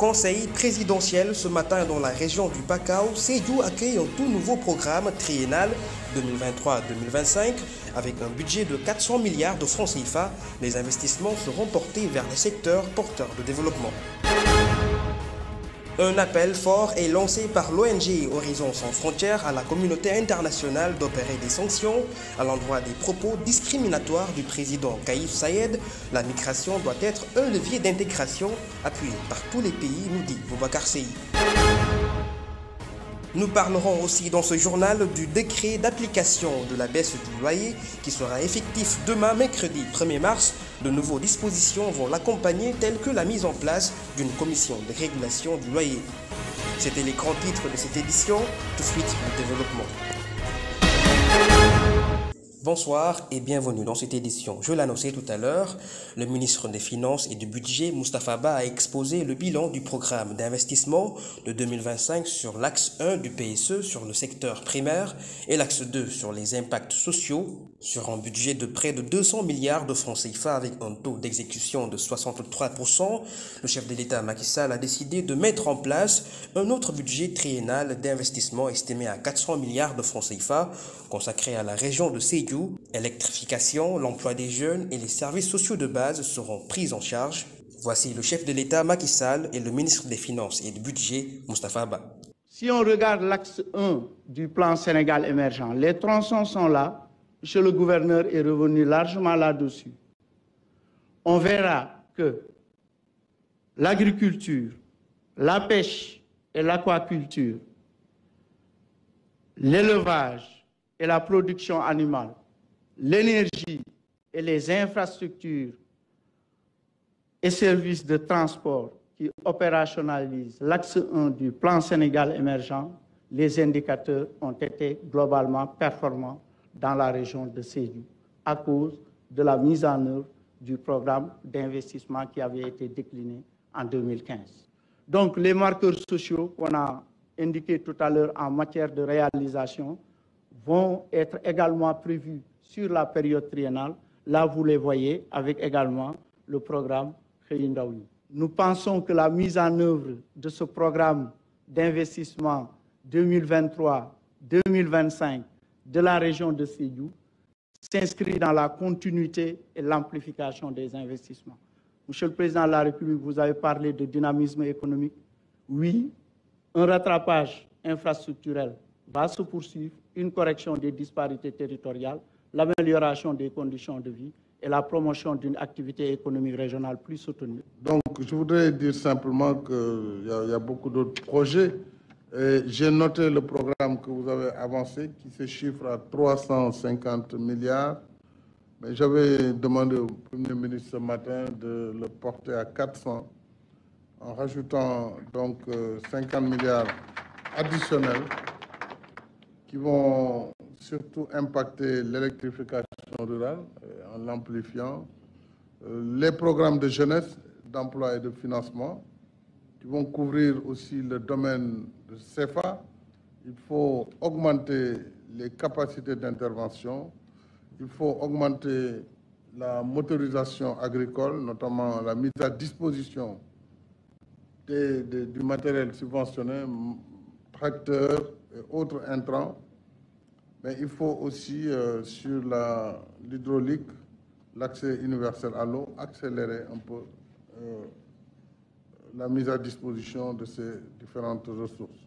Conseil présidentiel ce matin dans la région du Bakau, Sédhiou accueille un tout nouveau programme triennal 2023-2025 avec un budget de 400 milliards de francs CFA. Les investissements seront portés vers les secteurs porteurs de développement. Un appel fort est lancé par l'ONG Horizon Sans Frontières à la communauté internationale d'opérer des sanctions à l'endroit des propos discriminatoires du président Kais Saied. La migration doit être un levier d'intégration appuyé par tous les pays, nous dit Boubacar Sèye. Nous parlerons aussi dans ce journal du décret d'application de la baisse du loyer qui sera effectif demain, mercredi 1er mars. De nouvelles dispositions vont l'accompagner telles que la mise en place d'une commission de régulation du loyer. C'était les grands titres de cette édition. Tout de suite, le développement. Bonsoir et bienvenue dans cette édition. Je l'annonçais tout à l'heure, le ministre des Finances et du Budget, Moustapha Ba, a exposé le bilan du programme d'investissement de 2025 sur l'axe 1 du PSE sur le secteur primaire et l'axe 2 sur les impacts sociaux, sur un budget de près de 200 milliards de francs CFA avec un taux d'exécution de 63%. Le chef de l'État, Macky Sall, a décidé de mettre en place un autre budget triennal d'investissement estimé à 400 milliards de francs CFA consacré à la région de Sédhiou. Électrification, l'emploi des jeunes et les services sociaux de base seront pris en charge. Voici le chef de l'État Macky Sall et le ministre des Finances et du Budget Moustapha Ba. Si on regarde l'axe 1 du plan Sénégal émergent, les tronçons sont là. Monsieur le gouverneur est revenu largement là-dessus. On verra que l'agriculture, la pêche et l'aquaculture, l'élevage et la production animale, l'énergie et les infrastructures et services de transport qui opérationnalisent l'axe 1 du plan Sénégal émergent, les indicateurs ont été globalement performants dans la région de Sédhiou à cause de la mise en œuvre du programme d'investissement qui avait été décliné en 2015. Donc les marqueurs sociaux qu'on a indiqués tout à l'heure en matière de réalisation vont être également prévus sur la période triennale. Là, vous les voyez avec également le programme Xëyu Ndaw Ñi. Nous pensons que la mise en œuvre de ce programme d'investissement 2023-2025 de la région de Sédhiou s'inscrit dans la continuité et l'amplification des investissements. Monsieur le Président de la République, vous avez parlé de dynamisme économique. Oui, un rattrapage infrastructurel va se poursuivre, une correction des disparités territoriales, l'amélioration des conditions de vie et la promotion d'une activité économique régionale plus soutenue. Donc, je voudrais dire simplement qu'il y a beaucoup d'autres projets. J'ai noté le programme que vous avez avancé qui se chiffre à 350 milliards. Mais j'avais demandé au Premier ministre ce matin de le porter à 400 en rajoutant donc 50 milliards additionnels qui vont surtout impacter l'électrification rurale en l'amplifiant, les programmes de jeunesse, d'emploi et de financement qui vont couvrir aussi le domaine de CFA. Il faut augmenter les capacités d'intervention, il faut augmenter la motorisation agricole, notamment la mise à disposition du matériel subventionné, tracteurs et autres intrants. Mais il faut aussi, sur l'hydraulique, l'accès universel à l'eau, accélérer un peu la mise à disposition de ces différentes ressources.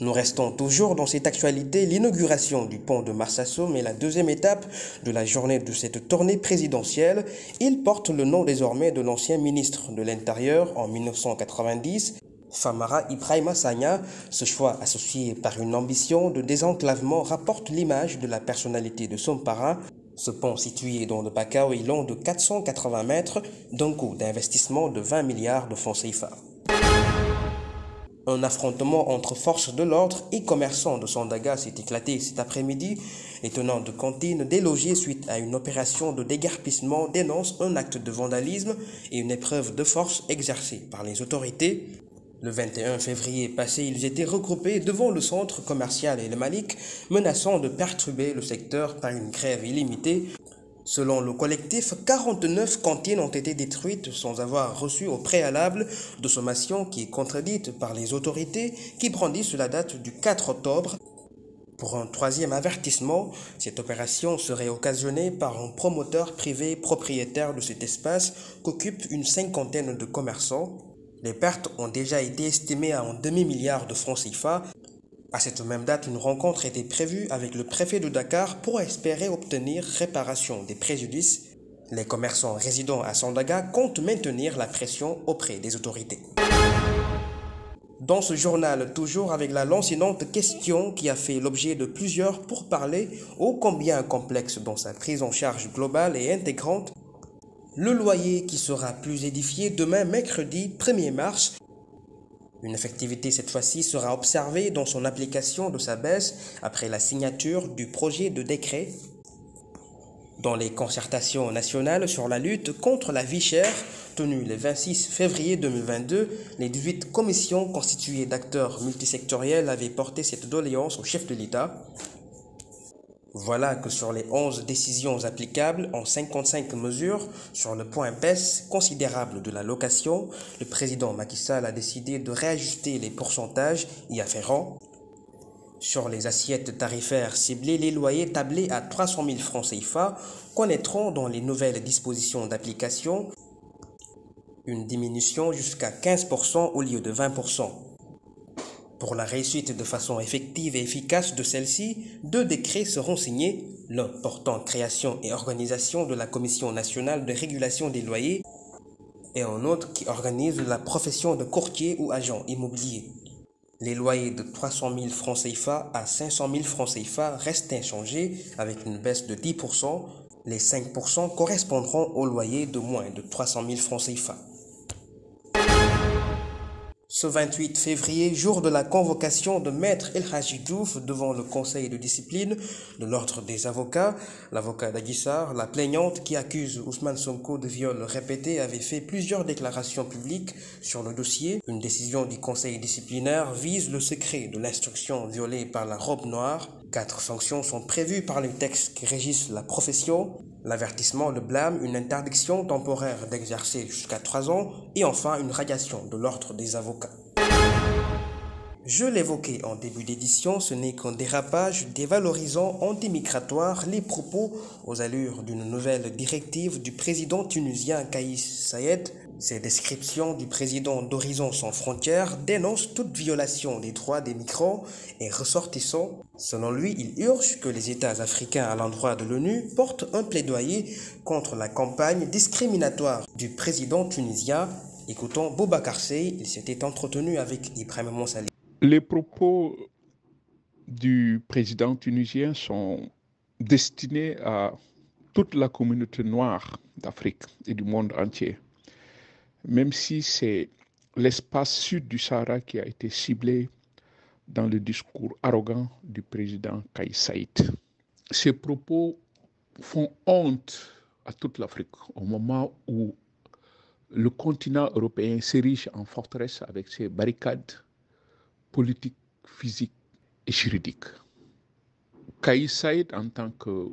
Nous restons toujours dans cette actualité. L'inauguration du pont de Marsassoum est la deuxième étape de la journée de cette tournée présidentielle. Il porte le nom désormais de l'ancien ministre de l'Intérieur en 1990. Famara Ibrahima Sagna. Ce choix associé par une ambition de désenclavement rapporte l'image de la personnalité de son parrain. Ce pont situé dans le Bakau est long de 480 mètres, d'un coût d'investissement de 20 milliards de francs CFA. Un affrontement entre forces de l'ordre et commerçants de Sandaga s'est éclaté cet après-midi. Les tenants de cantines délogés suite à une opération de déguerpissement dénoncent un acte de vandalisme et une épreuve de force exercée par les autorités. Le 21 février passé, ils étaient regroupés devant le centre commercial El Malik, menaçant de perturber le secteur par une grève illimitée. Selon le collectif, 49 cantines ont été détruites sans avoir reçu au préalable de sommation qui est contredite par les autorités qui brandissent la date du 4 octobre. Pour un troisième avertissement, cette opération serait occasionnée par un promoteur privé propriétaire de cet espace qu'occupent une cinquantaine de commerçants. Les pertes ont déjà été estimées à un demi-milliard de francs CFA. À cette même date, une rencontre était prévue avec le préfet de Dakar pour espérer obtenir réparation des préjudices. Les commerçants résidant à Sandaga comptent maintenir la pression auprès des autorités. Dans ce journal, toujours avec la lancinante question qui a fait l'objet de plusieurs pourparlers ô combien complexe dans sa prise en charge globale et intégrante, le loyer qui sera plus édifié demain mercredi 1er mars. Une effectivité cette fois-ci sera observée dans son application de sa baisse après la signature du projet de décret. Dans les concertations nationales sur la lutte contre la vie chère, tenues le 26 février 2022, les 18 commissions constituées d'acteurs multisectoriels avaient porté cette doléance au chef de l'État. Voilà que sur les 11 décisions applicables en 55 mesures sur le point baisse considérable de la location, le président Macky Sall a décidé de réajuster les pourcentages y afférents. Sur les assiettes tarifaires ciblées, les loyers tablés à 300 000 francs CFA connaîtront dans les nouvelles dispositions d'application une diminution jusqu'à 15% au lieu de 20%. Pour la réussite de façon effective et efficace de celle-ci, 2 décrets seront signés, l'un portant création et organisation de la Commission nationale de régulation des loyers et un autre qui organise la profession de courtier ou agent immobilier. Les loyers de 300 000 francs CFA à 500 000 francs CFA restent inchangés avec une baisse de 10%. Les 5% correspondront aux loyers de moins de 300 000 francs CFA. Ce 28 février, jour de la convocation de Maître El Hadji Diouf devant le conseil de discipline de l'ordre des avocats, l'avocat d'Adji Sarr, la plaignante qui accuse Ousmane Sonko de viol répété, avait fait plusieurs déclarations publiques sur le dossier. Une décision du conseil disciplinaire vise le secret de l'instruction violée par la robe noire. 4 sanctions sont prévues par les textes qui régissent la profession. L'avertissement, le blâme, une interdiction temporaire d'exercer jusqu'à 3 ans et enfin une radiation de l'ordre des avocats. Je l'évoquais en début d'édition, ce n'est qu'un dérapage dévalorisant antimigratoire, les propos aux allures d'une nouvelle directive du président tunisien Kais Saied. Ces descriptions du président d'Horizon sans frontières dénoncent toute violation des droits des migrants et ressortissants. Selon lui, il urge que les États africains à l'endroit de l'ONU portent un plaidoyer contre la campagne discriminatoire du président tunisien. Écoutons Boubacar Seye, il s'était entretenu avec Ibrahim Monsali. Les propos du président tunisien sont destinés à toute la communauté noire d'Afrique et du monde entier, même si c'est l'espace sud du Sahara qui a été ciblé dans le discours arrogant du président Kais Saied. Ces propos font honte à toute l'Afrique au moment où le continent européen s'érige en forteresse avec ses barricades politiques, physiques et juridiques. Kais Saied, en tant que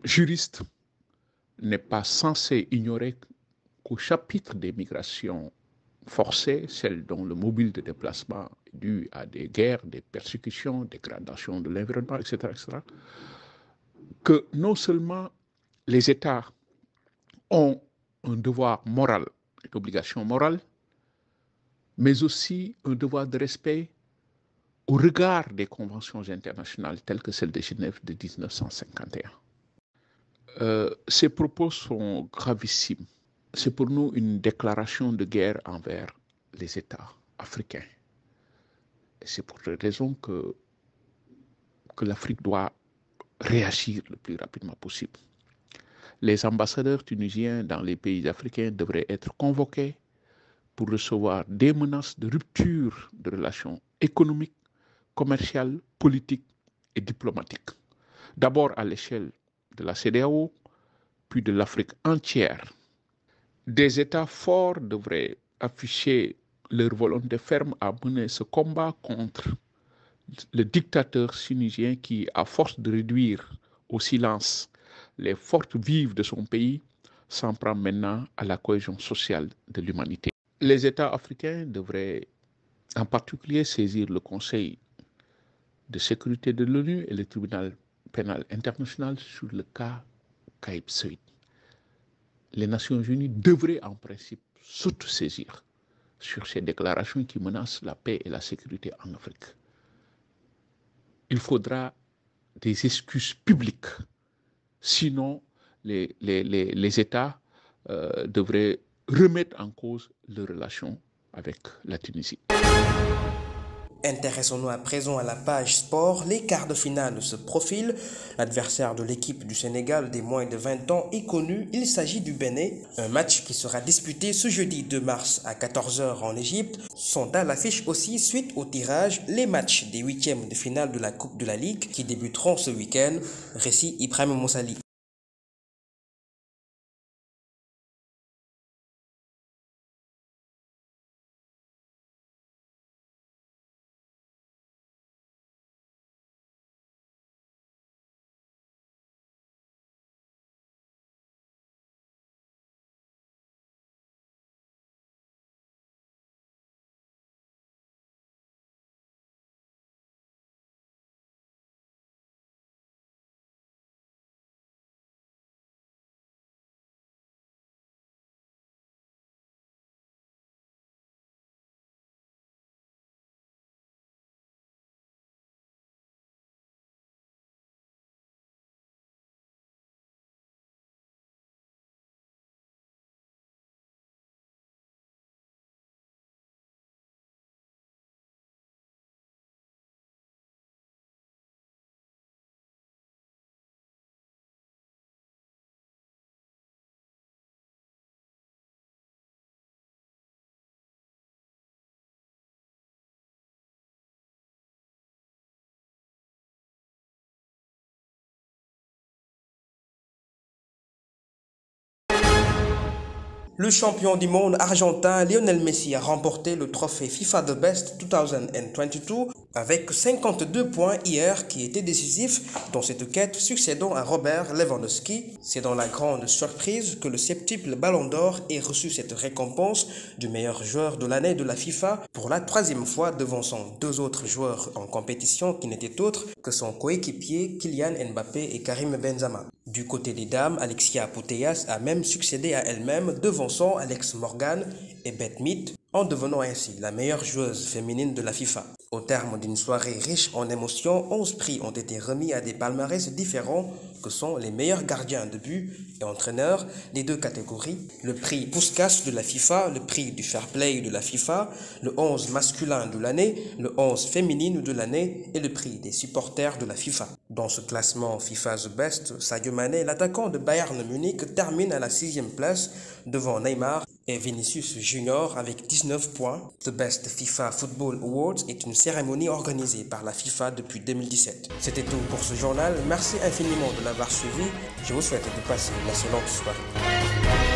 juriste, n'est pas censé ignorer qu'au chapitre des migrations forcées, celles dont le mobile de déplacement est dû à des guerres, des persécutions, dégradation de l'environnement, etc., que non seulement les États ont un devoir moral, une obligation morale, mais aussi un devoir de respect au regard des conventions internationales telles que celle de Genève de 1951. Ces propos sont gravissimes. C'est pour nous une déclaration de guerre envers les États africains. Et c'est pour cette raison que l'Afrique doit réagir le plus rapidement possible. Les ambassadeurs tunisiens dans les pays africains devraient être convoqués pour recevoir des menaces de rupture de relations économiques, commerciales, politiques et diplomatiques. D'abord à l'échelle de la CEDEAO, puis de l'Afrique entière. Des États forts devraient afficher leur volonté ferme à mener ce combat contre le dictateur tunisien qui, à force de réduire au silence les forces vives de son pays, s'en prend maintenant à la cohésion sociale de l'humanité. Les États africains devraient en particulier saisir le Conseil de sécurité de l'ONU et le tribunal pénal international sur le cas Kaaïb Saïed. Les Nations Unies devraient en principe s'autosaisir sur ces déclarations qui menacent la paix et la sécurité en Afrique. Il faudra des excuses publiques, sinon les États devraient remettre en cause leurs relations avec la Tunisie. Intéressons-nous à présent à la page sport. Les quarts de finale se profilent. L'adversaire de l'équipe du Sénégal des moins de 20 ans est connu. Il s'agit du Bénin. Un match qui sera disputé ce jeudi 2 mars à 14 h en Égypte. Sont à l'affiche aussi suite au tirage les matchs des huitièmes de finale de la Coupe de la Ligue qui débuteront ce week-end. Récit Ibrahim Moussali. Le champion du monde argentin Lionel Messi a remporté le trophée FIFA The Best 2022 avec 52 points hier qui était décisif dans cette quête succédant à Robert Lewandowski. C'est dans la grande surprise que le septuple Ballon d'Or ait reçu cette récompense du meilleur joueur de l'année de la FIFA pour la troisième fois devançant deux autres joueurs en compétition qui n'étaient autres que son coéquipier Kylian Mbappé et Karim Benzema. Du côté des dames, Alexia Putellas a même succédé à elle-même devançant Alex Morgan et Beth Mead en devenant ainsi la meilleure joueuse féminine de la FIFA. Au terme d'une soirée riche en émotions, 11 prix ont été remis à des palmarès différents que sont les meilleurs gardiens de but et entraîneurs des deux catégories, le prix Puskas de la FIFA, le prix du Fair Play de la FIFA, le 11 masculin de l'année, le 11 féminine de l'année et le prix des supporters de la FIFA. Dans ce classement FIFA The Best, Sadio Mané, l'attaquant de Bayern Munich, termine à la 6e place devant Neymar et Vinicius Junior avec 19 points. The Best FIFA Football Awards est une cérémonie organisée par la FIFA depuis 2017. C'était tout pour ce journal. Merci infiniment de l'avoir suivi. Je vous souhaite de passer une excellente soirée.